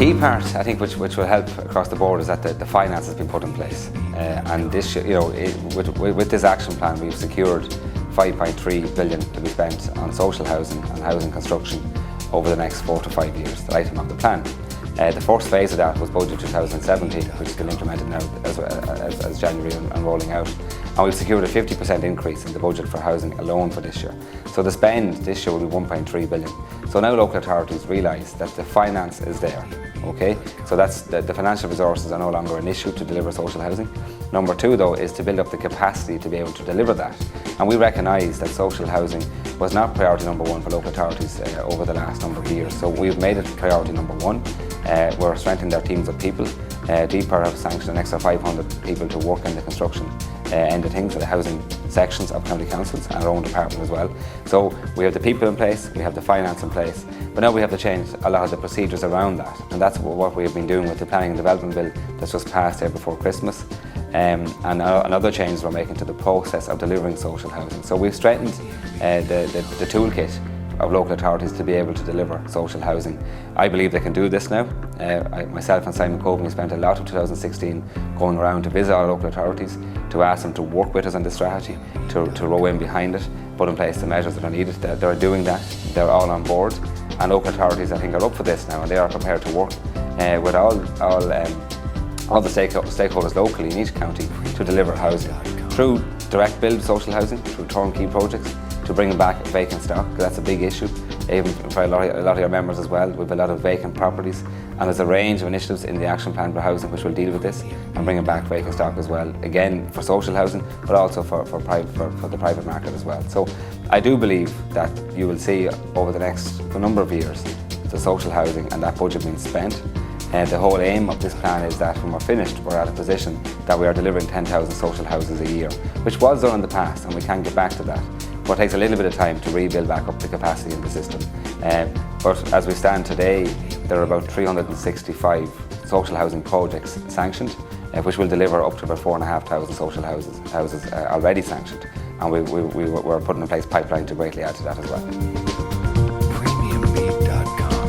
key part, I think, which will help across the board is that the finance has been put in place. And this, with this action plan, we've secured 5.3 billion to be spent on social housing and housing construction over the next 4 to 5 years, the item of the plan. The first phase of that was budget 2017, which is being implemented now as January and rolling out. And we've secured a 50% increase in the budget for housing alone for this year. So the spend this year will be 1.3 billion. So now local authorities realise that the finance is there, okay? So that's the financial resources are no longer an issue to deliver social housing. Number two, though, is to build up the capacity to be able to deliver that. And we recognise that social housing was not priority number one for local authorities over the last number of years. So we've made it priority number one. We're strengthening their teams of people. DPER have sanctioned an extra 500 people to work in the construction end of things, for the housing sections of county councils and our own department as well. So we have the people in place, we have the finance in place, but now we have to change a lot of the procedures around that, and that's what we have been doing with the planning and development bill that's just passed here before Christmas. And another change we're making to the process of delivering social housing. So we've strengthened the toolkit of local authorities to be able to deliver social housing. I believe they can do this now. Myself and Simon Coveney spent a lot of 2016 going around to visit our local authorities, to ask them to work with us on the strategy, to row in behind it, put in place the measures that are needed. They're doing that, they're all on board, and local authorities, I think, are up for this now, and they are prepared to work with all the stakeholders locally in each county to deliver housing through direct build social housing, through turnkey projects, to bring back vacant stock, because that's a big issue, even for a lot of your members as well. We have a lot of vacant properties, and there's a range of initiatives in the action plan for housing which will deal with this and bringing back vacant stock as well, again for social housing, but also for the private market as well. So I do believe that you will see over the next number of years the social housing and that budget being spent. The whole aim of this plan is that when we're finished, we're at a position that we are delivering 10,000 social houses a year, which was done in the past, and we can get back to that. But it takes a little bit of time to rebuild back up the capacity in the system. But as we stand today, there are about 365 social housing projects sanctioned, which will deliver up to about 4,500 social houses already sanctioned. And we're putting in place pipeline to greatly add to that as well. Premiumbeat.com